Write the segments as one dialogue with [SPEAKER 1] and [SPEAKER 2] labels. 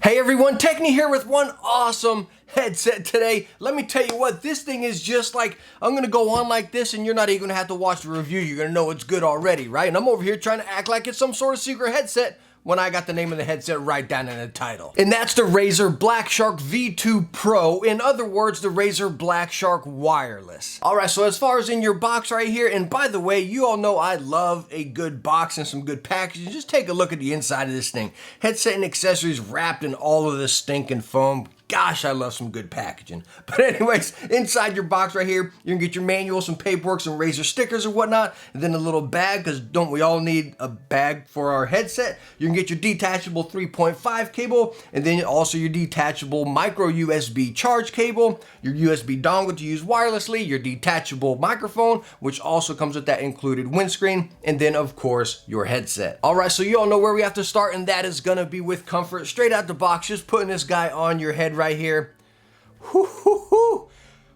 [SPEAKER 1] Hey everyone, Techne here with one awesome headset today. Let me tell you what, this thing is just like, I'm gonna go on like this and you're not even gonna have to watch the review. You're gonna know it's good already, right? And I'm over here trying to act like it's some sort of secret headset when I got the name of the headset right down in the title. And that's the Razer Blackshark V2 Pro. In other words, the Razer Blackshark Wireless. All right, so as far as in your box right here, and by the way, you all know I love a good box and some good packaging. Just take a look at the inside of this thing. Headset and accessories wrapped in all of this stinking foam. Gosh, I love some good packaging. But anyways, inside your box right here, you're gonna get your manual, some paperwork, some Razer stickers or whatnot, and then a little bag, because don't we all need a bag for our headset? You can get your detachable 3.5 cable, and then also your detachable micro USB charge cable, your USB dongle to use wirelessly, your detachable microphone, which also comes with that included windscreen, and then of course, your headset. All right, so you all know where we have to start, and that is gonna be with comfort. Straight out the box, just putting this guy on your head right here. Whoo.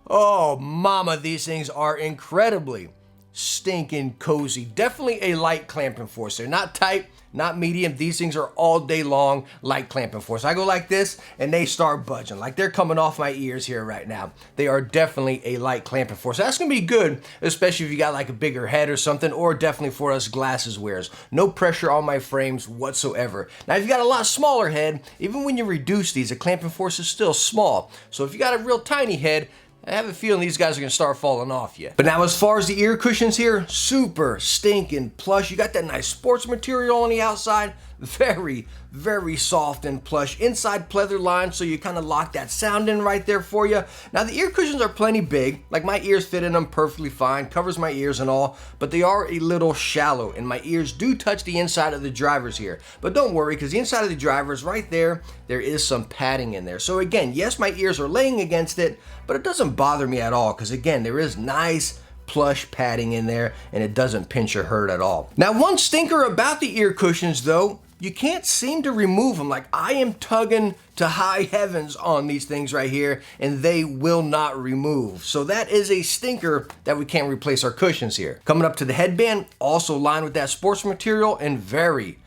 [SPEAKER 1] Oh, mama, these things are incredibly stinking cozy. Definitely a light clamping force. They're not tight, not medium. These things are all day long light clamping force. I go like this and they start budging, like they're coming off my ears here right now. They are definitely a light clamping force. That's gonna be good, especially if you got like a bigger head or something, or definitely for us glasses wearers. No pressure on my frames whatsoever. Now, if you got a lot smaller head, even when you reduce these, the clamping force is still small. So if you got a real tiny head, I have a feeling these guys are gonna start falling off you. But now as far as the ear cushions here, super stinking plush. You got that nice sports material on the outside. Very soft and plush. Inside pleather lined, so you kind of lock that sound in right there for you. Now the ear cushions are plenty big. Like my ears fit in them perfectly fine, covers my ears and all, but they are a little shallow and my ears do touch the inside of the drivers here. But don't worry, because the inside of the drivers right there is some padding in there. So again, yes, my ears are laying against it, but it doesn't bother me at all, because again, there is nice plush padding in there and it doesn't pinch or hurt at all. Now, one stinker about the ear cushions though, you can't seem to remove them. Like, I am tugging to high heavens on these things right here and they will not remove. So that is a stinker that we can't replace our cushions here. Coming up to the headband, also lined with that sports material and very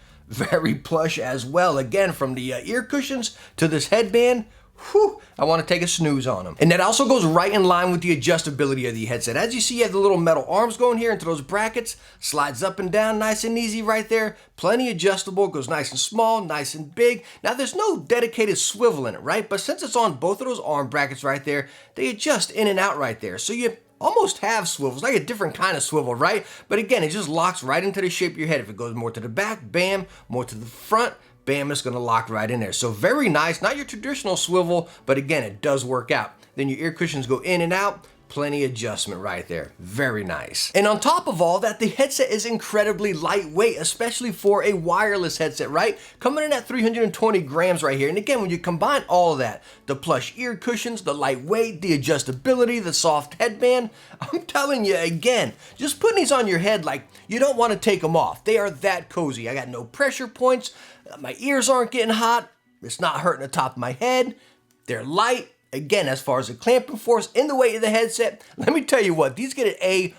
[SPEAKER 1] plush as well. Again, from the ear cushions to this headband, whew, I want to take a snooze on them. And that also goes right in line with the adjustability of the headset. As you see, you have the little metal arms going here into those brackets, slides up and down nice and easy right there. Plenty adjustable, goes nice and small, nice and big. Now there's no dedicated swivel in it, right? But since it's on both of those arm brackets right there, they adjust in and out right there. So you almost have swivels, like a different kind of swivel, right? But again, it just locks right into the shape of your head. If it goes more to the back, bam, more to the front, bam, it's gonna lock right in there. So very nice, not your traditional swivel, but again, it does work out. Then your ear cushions go in and out, plenty adjustment right there. Very nice. And on top of all that, the headset is incredibly lightweight, especially for a wireless headset, right? Coming in at 320 grams right here. And again, when you combine all of that, the plush ear cushions, the lightweight, the adjustability, the soft headband, I'm telling you again, just putting these on your head, like, you don't want to take them off. They are that cozy. I got no pressure points. My ears aren't getting hot. It's not hurting the top of my head. They're light. Again, as far as the clamping force and the weight of the headset, let me tell you what, these get an A++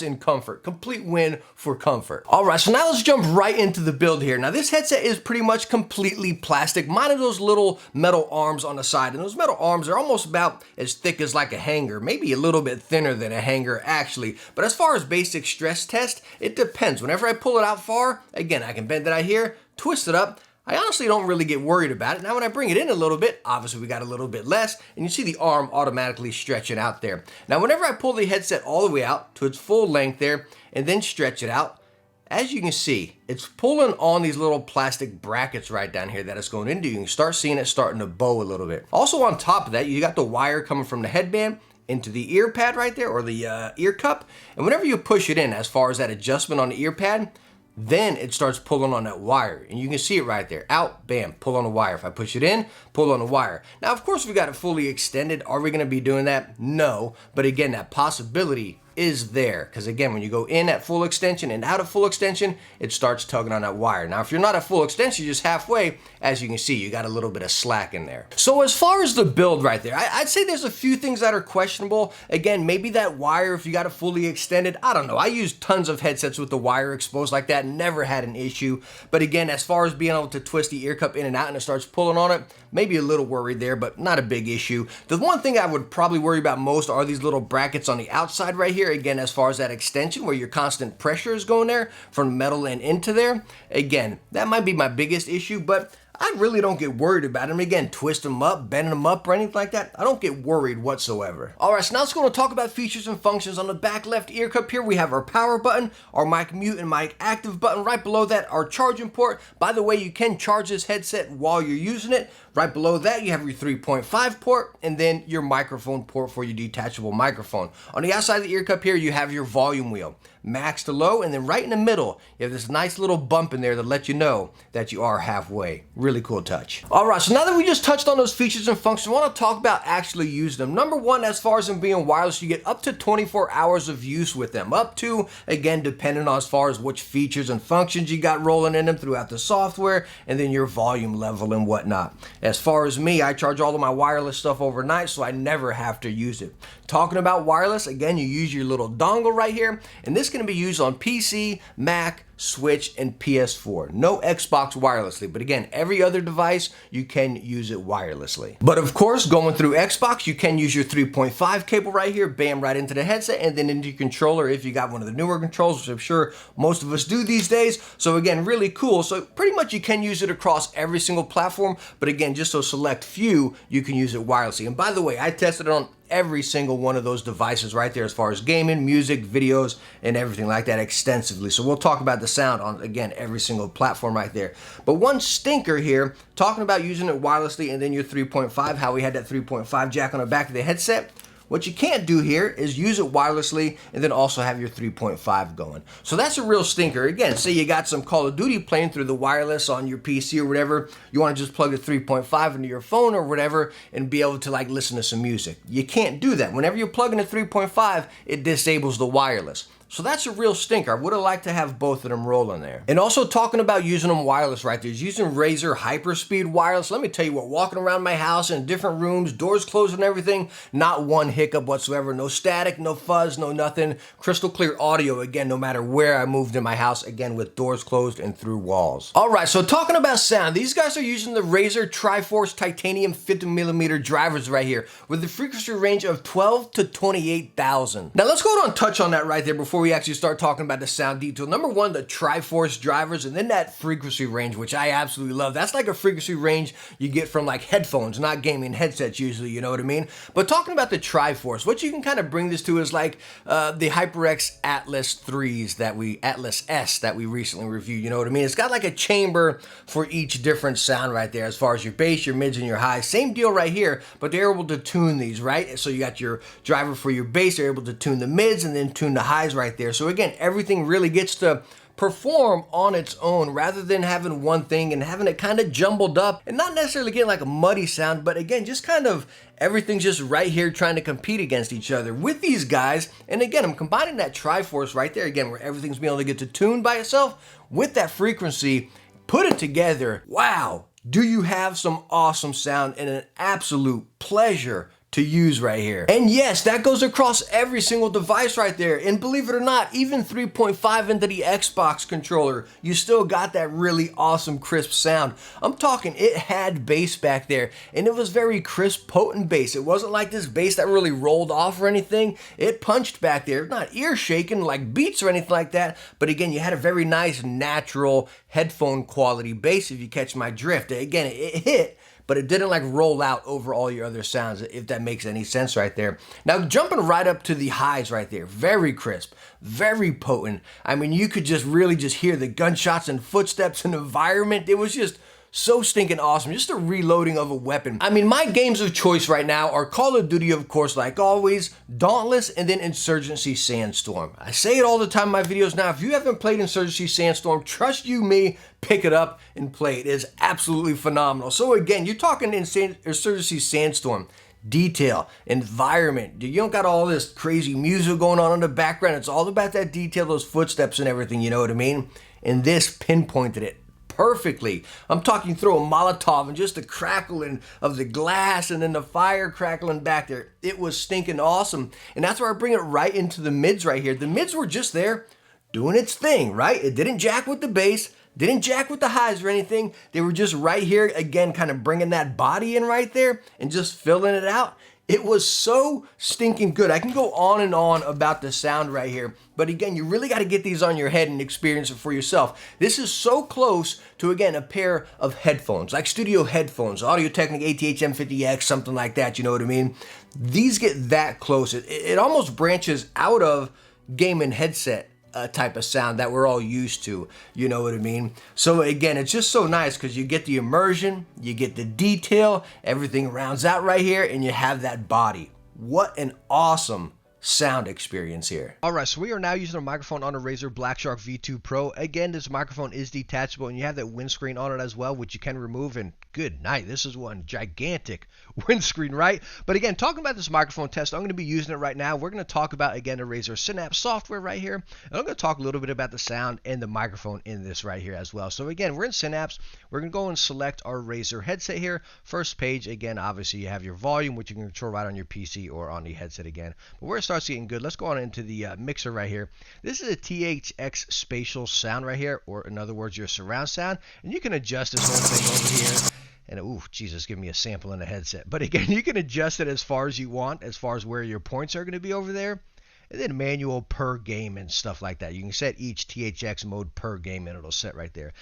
[SPEAKER 1] in comfort. Complete win for comfort. All right, so now let's jump right into the build here. Now this headset is pretty much completely plastic, minus those little metal arms on the side. And those metal arms are almost about as thick as like a hanger, maybe a little bit thinner than a hanger actually. But as far as basic stress test, it depends. Whenever I pull it out far, again, I can bend it out here, twist it up. I honestly don't really get worried about it. Now when I bring it in a little bit, obviously we got a little bit less, and you see the arm automatically stretching out there. Now whenever I pull the headset all the way out to its full length there, and then stretch it out, as you can see, it's pulling on these little plastic brackets right down here that it's going into. You can start seeing it starting to bow a little bit. Also on top of that, you got the wire coming from the headband into the ear pad right there, or the ear cup, and whenever you push it in, as far as that adjustment on the ear pad, then it starts pulling on that wire, and you can see it right there. Out, bam, pull on the wire. If I push it in, pull on the wire. Now, of course, we got it fully extended. Are we gonna be doing that? No, but again, that possibility is there. Because again, when you go in at full extension and out of full extension, it starts tugging on that wire. Now, if you're not at full extension, just halfway, as you can see, you got a little bit of slack in there. So as far as the build right there, I'd say there's a few things that are questionable. Again, maybe that wire, if you got it fully extended, I don't know. I used tons of headsets with the wire exposed like that, never had an issue. But again, as far as being able to twist the ear cup in and out and it starts pulling on it, maybe a little worried there, but not a big issue. The one thing I would probably worry about most are these little brackets on the outside right here. Again, as far as that extension where your constant pressure is going there from metal and into there. Again, that might be my biggest issue, but I really don't get worried about them. Again, twist them up, bend them up, or anything like that. I don't get worried whatsoever. All right, so now let's go and talk about features and functions. On the back left ear cup here, we have our power button, our mic mute and mic active button. Right below that, our charging port. By the way, you can charge this headset while you're using it. Right below that, you have your 3.5 port and then your microphone port for your detachable microphone. On the outside of the ear cup here, you have your volume wheel, max to low, and then right in the middle, you have this nice little bump in there to let you know that you are halfway. Really cool touch. All right, so now that we just touched on those features and functions, I want to talk about actually using them. Number one, as far as them being wireless, you get up to 24 hours of use with them. Up to, again, depending on as far as which features and functions you got rolling in them throughout the software, and then your volume level and whatnot. As far as me, I charge all of my wireless stuff overnight, so I never have to use it. Talking about wireless, again, you use your little dongle right here, and this can be used on PC, Mac, Switch, and PS4. No Xbox wirelessly, but again, every other device, you can use it wirelessly. But of course, going through Xbox, you can use your 3.5 cable right here, bam, right into the headset, and then into your controller if you got one of the newer controls, which I'm sure most of us do these days. So again, really cool. So pretty much you can use it across every single platform, but again, just so select few, you can use it wirelessly. And by the way, I tested it on every single one of those devices right there as far as gaming, music, videos, and everything like that extensively. So we'll talk about the sound on, again, every single platform right there. But one stinker here, talking about using it wirelessly and then your 3.5, how we had that 3.5 jack on the back of the headset. What you can't do here is use it wirelessly and then also have your 3.5 going. So that's a real stinker. Again, say you got some Call of Duty playing through the wireless on your PC or whatever. You want to just plug the 3.5 into your phone or whatever and be able to like listen to some music. You can't do that. Whenever you plug in a 3.5, it disables the wireless. So that's a real stinker. I would have liked to have both of them rolling there. And also talking about using them wireless right there, is using Razer Hyperspeed wireless. Let me tell you what, walking around my house in different rooms, doors closed and everything, not one hiccup whatsoever. No static, no fuzz, no nothing. Crystal clear audio, again, no matter where I moved in my house, again, with doors closed and through walls. All right, so talking about sound, these guys are using the Razer Triforce Titanium 50mm drivers right here with a frequency range of 12 to 28,000. Now let's go on and touch on that right there before we actually start talking about the sound detail. Number one, the Triforce drivers, and then that frequency range, which I absolutely love. That's like a frequency range you get from like headphones, not gaming headsets usually, you know what I mean? But talking about the Triforce, what you can kind of bring this to is like the HyperX Atlas 3s Atlas S that we recently reviewed, you know what I mean? It's got like a chamber for each different sound right there as far as your bass, your mids, and your highs. Same deal right here, but they're able to tune these, right? So you got your driver for your bass, they're able to tune the mids and then tune the highs right there. So again, everything really gets to perform on its own rather than having one thing and having it kind of jumbled up and not necessarily getting like a muddy sound, but again, just kind of everything's just right here trying to compete against each other with these guys. And again, I'm combining that Triforce right there again, where everything's being able to get to tune by itself with that frequency, put it together. Wow, do you have some awesome sound and an absolute pleasure to use right here. And yes, that goes across every single device right there. And believe it or not, even 3.5 into the Xbox controller, you still got that really awesome crisp sound. I'm talking, it had bass back there and it was very crisp, potent bass. It wasn't like this bass that really rolled off or anything. It punched back there, not ear shaking like beats or anything like that. But again, you had a very nice natural headphone quality bass, if you catch my drift. Again, it hit, but it didn't like roll out over all your other sounds, if that makes any sense right there. Now jumping right up to the highs right there, very crisp, very potent. I mean, you could just really just hear the gunshots and footsteps and environment. It was just so stinking awesome, just a reloading of a weapon. I mean, my games of choice right now are Call of Duty, of course, like always, Dauntless, and then Insurgency Sandstorm. I say it all the time in my videos now, if you haven't played Insurgency Sandstorm, trust you me, pick it up and play it. It is absolutely phenomenal. So again, you're talking Insurgency Sandstorm. detail, environment. You don't got all this crazy music going on in the background. It's all about that detail, those footsteps and everything, you know what I mean? And this pinpointed it perfectly. I'm talking through a Molotov and just the crackling of the glass and then the fire crackling back there. It was stinking awesome. And that's where I bring it right into the mids right here. The mids were just there doing its thing, right? It didn't jack with the bass, didn't jack with the highs or anything. They were just right here, again, kind of bringing that body in right there and just filling it out. It was so stinking good. I can go on and on about the sound right here, but again, you really got to get these on your head and experience it for yourself. This is so close to, again, a pair of headphones, like studio headphones, Audio-Technica ATH-M50X, something like that, you know what I mean? These get that close. It almost branches out of gaming headset type of sound that we're all used to, you know what I mean? So again, it's just so nice because you get the immersion, you get the detail, everything rounds out right here, and you have that body. What an awesome sound experience here. All right, so we are now using a microphone on a Razer Blackshark V2 Pro. Again, this microphone is detachable, and you have that windscreen on it as well, which you can remove, and good night. This is one gigantic windscreen, right? But again, talking about this microphone test, I'm going to be using it right now. We're going to talk about, again, the Razer Synapse software right here, and I'm going to talk a little bit about the sound and the microphone in this right here as well. So again, we're in Synapse. We're going to go and select our Razer headset here. First page, again, obviously you have your volume, which you can control right on your PC or on the headset again. But where it starts getting good, let's go on into the mixer right here. This is a THX spatial sound right here, or in other words, your surround sound, and you can adjust this whole thing over here. And ooh, Jesus, give me a sample in the headset. But again, you can adjust it as far as you want, as far as where your points are going to be over there. And then manual per game and stuff like that. You can set each THX mode per game and it'll set right there.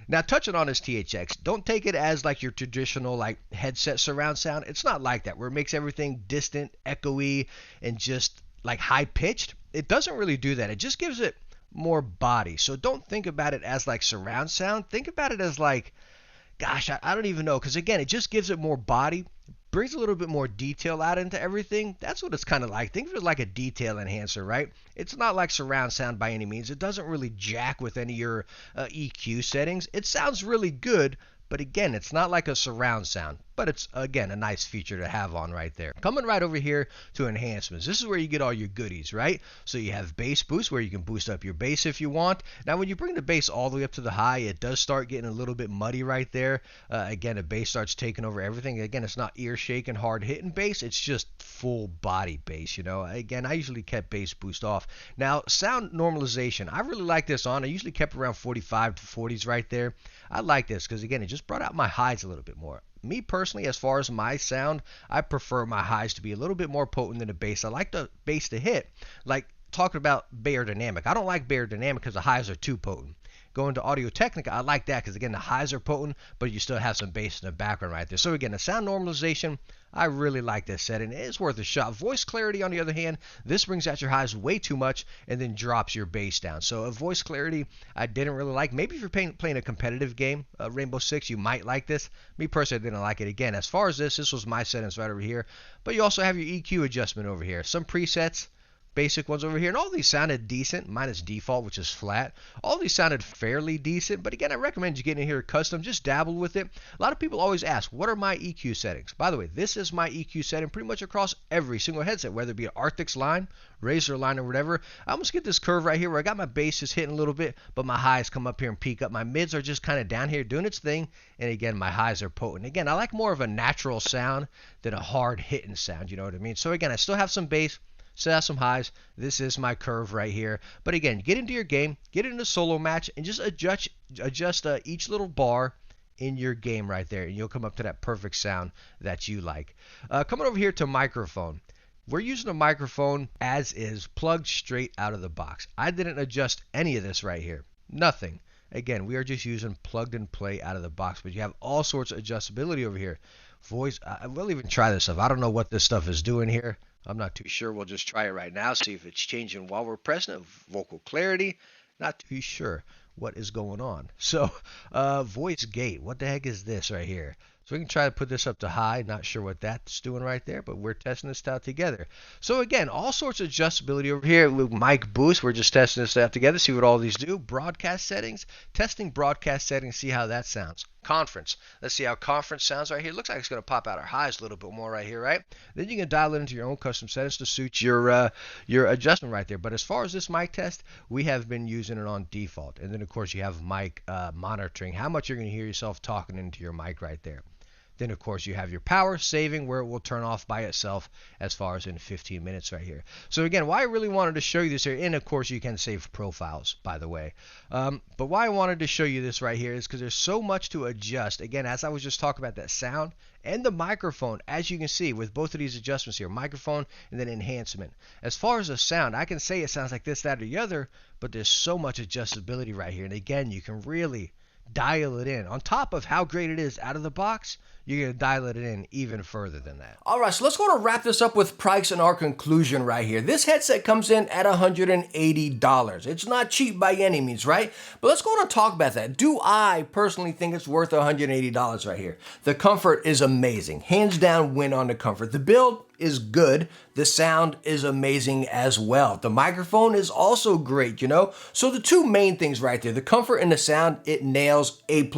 [SPEAKER 1] Now, touching on this THX, don't take it as like your traditional like headset surround sound. It's not like that, where it makes everything distant, echoey, and just like high pitched. It doesn't really do that. It just gives it more body. So don't think about it as like surround sound. Think about it as like, gosh, I don't even know, because again, it just gives it more body, brings a little bit more detail out into everything. That's what it's kind of like. Think of it like a detail enhancer, right? It's not like surround sound by any means. It doesn't really jack with any of your EQ settings. It sounds really good, but again, it's not like a surround sound, but it's, again, a nice feature to have on right there. Coming right over here to enhancements. This is where you get all your goodies, right? So you have bass boost, where you can boost up your bass if you want. Now, when you bring the bass all the way up to the high, it does start getting a little bit muddy right there. Again, the bass starts taking over everything. Again, it's not ear shaking, hard hitting bass. It's just full body bass, you know. Again, I usually kept bass boost off. Now, sound normalization. I really like this on. I usually kept around 45 to 40s right there. I like this because, again, it just brought out my highs a little bit more. Me personally, as far as my sound, I prefer my highs to be a little bit more potent than the bass. I like the bass to hit, like talking about beyerdynamic. I don't like beyerdynamic because the highs are too potent. Going to Audio-Technica, I like that because, again, the highs are potent, but you still have some bass in the background right there. So, again, the sound normalization, I really like this setting. It is worth a shot. Voice clarity, on the other hand, this brings out your highs way too much and then drops your bass down. So, a voice clarity, I didn't really like. Maybe if you're playing a competitive game, Rainbow Six, you might like this. Me personally, I didn't like it. Again, as far as this was my settings right over here. But you also have your EQ adjustment over here. Some presets, basic ones over here, and all these sounded decent, minus default, which is flat. All these sounded fairly decent, but again, I recommend you get in here custom, just dabble with it. A lot of people always ask, what are my EQ settings? By the way, this is my EQ setting pretty much across every single headset, whether it be an Arctic's line, Razer line, or whatever. I almost get this curve right here where I got my bass just hitting a little bit, but my highs come up here and peak up. My mids are just kind of down here doing its thing, and again, my highs are potent. Again, I like more of a natural sound than a hard hitting sound, you know what I mean? So again, I still have some bass, still have some highs. This is my curve right here. But again, get into your game, get into solo match, and just adjust each little bar in your game right there, and you'll come up to that perfect sound that you like. Coming over here to microphone. We're using a microphone as is, plugged straight out of the box. I didn't adjust any of this right here. Nothing. Again, we are just using plugged and play out of the box, but you have all sorts of adjustability over here. Voice, we'll even try this stuff. I don't know what this stuff is doing here. I'm not too sure. We'll just try it right now, see if it's changing while we're pressing it. Vocal clarity, not too sure what is going on. So, voice gate, what the heck is this right here? So we can try to put this up to high. Not sure what that's doing right there, but we're testing this out together. So again, all sorts of adjustability over here with mic boost. We're just testing this out together, see what all these do. Broadcast settings, testing broadcast settings, see how that sounds.
[SPEAKER 2] conference. Let's see how conference sounds right here. Looks like it's going to pop out our highs a little bit more right here, right? Then you can dial it into your own custom settings to suit your adjustment right there. But as far as this mic test, we have been using it on default. And then of course you have mic monitoring, how much you're going to hear yourself talking into your mic right there. Then, of course, you have your power saving where it will turn off by itself as far as in 15 minutes right here. So, again, why I really wanted to show you this here, and, of course, you can save profiles, by the way. But why I wanted to show you this right here is because there's so much to adjust. Again, as I was just talking about that sound and the microphone, as you can see with both of these adjustments here, microphone and then enhancement. As far as the sound, I can say it sounds like this, that, or the other, but there's so much adjustability right here. And, again, you can really dial it in. On top of how great it is out of the box, you're going to dial it in even further than that.
[SPEAKER 1] All right, so let's go to wrap this up with price and our conclusion right here. This headset comes in at $180. It's not cheap by any means, right? But let's go on and talk about that. Do I personally think it's worth $180 right here? The comfort is amazing. Hands down win on the comfort. The build is good. The sound is amazing as well. The microphone is also great, you know? So the two main things right there, the comfort and the sound, it nails A++,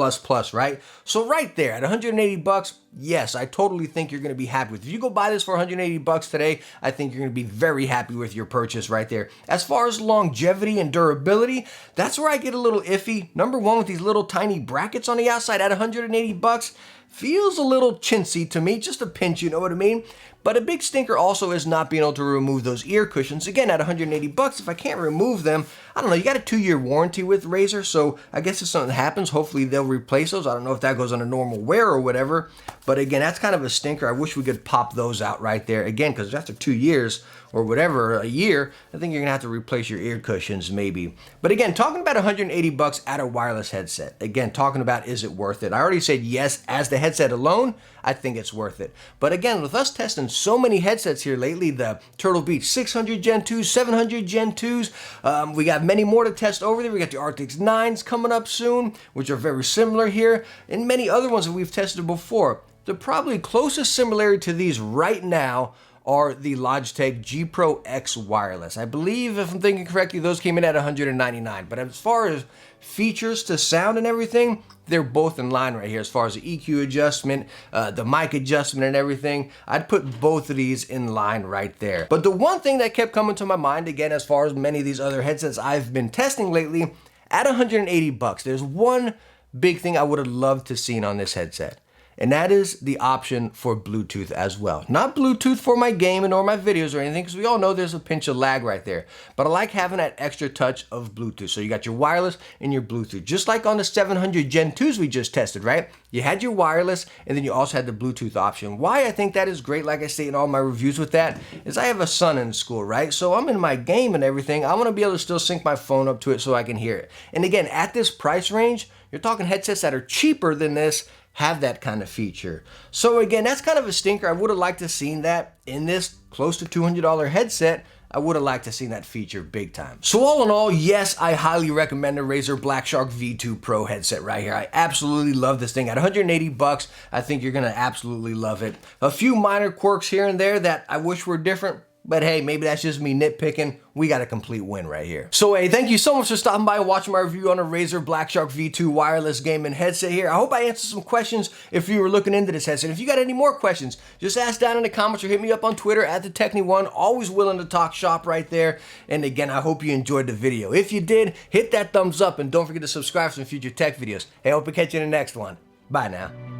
[SPEAKER 1] right? So right there at 180 bucks, yes, I totally think you're going to be happy with it. If you go buy this for 180 bucks today, I think you're going to be very happy with your purchase right there. As far as longevity and durability, that's where I get a little iffy. Number one, with these little tiny brackets on the outside at 180 bucks, feels a little chintzy to me, just a pinch, you know what I mean? But a big stinker also is not being able to remove those ear cushions. Again, at 180 bucks, if I can't remove them, I don't know, you got a 2-year warranty with Razer, so I guess if something happens, hopefully they'll replace those. I don't know if that goes on a normal wear or whatever, but again, that's kind of a stinker. I wish we could pop those out right there. Again, because after 2 years, or whatever, a year, I think you're gonna have to replace your ear cushions maybe. But again, talking about 180 bucks at a wireless headset. Again, talking about is it worth it? I already said yes, as the headset alone, I think it's worth it. But again, with us testing so many headsets here lately, the Turtle Beach 600 Gen 2s, 700 Gen 2s, we got many more to test over there. We got the RTX 9s coming up soon, which are very similar here, and many other ones that we've tested before. The probably closest similarity to these right now are the Logitech G Pro X wireless. I believe, if I'm thinking correctly, those came in at $199. But as far as features to sound and everything, they're both in line right here. As far as the EQ adjustment, the mic adjustment and everything, I'd put both of these in line right there. But the one thing that kept coming to my mind, again, as far as many of these other headsets I've been testing lately, at 180 bucks, there's one big thing I would have loved to seen on this headset. And that is the option for Bluetooth as well. Not Bluetooth for my gaming or my videos or anything, because we all know there's a pinch of lag right there. But I like having that extra touch of Bluetooth. So you got your wireless and your Bluetooth. Just like on the 700 Gen 2s we just tested, right? You had your wireless, and then you also had the Bluetooth option. Why I think that is great, like I say in all my reviews with that, is I have a son in school, right? So I'm in my game and everything. I want to be able to still sync my phone up to it so I can hear it. And again, at this price range, you're talking headsets that are cheaper than this, have that kind of feature. So again, that's kind of a stinker. I would have liked to have seen that in this close to $200 headset. I would have liked to have seen that feature big time. So all in all, yes, I highly recommend the Razer Blackshark V2 Pro headset right here. I absolutely love this thing. At 180 bucks, I think you're gonna absolutely love it. A few minor quirks here and there that I wish were different, but hey, maybe that's just me nitpicking. We got a complete win right here. So hey, thank you so much for stopping by and watching my review on a Razer Blackshark V2 wireless gaming headset here. I hope I answered some questions if you were looking into this headset. If you got any more questions, just ask down in the comments or hit me up on Twitter at the Techne1. Always willing to talk shop right there. And again, I hope you enjoyed the video. If you did, hit that thumbs up and don't forget to subscribe for some future tech videos. Hey, I hope to catch you in the next one. Bye now.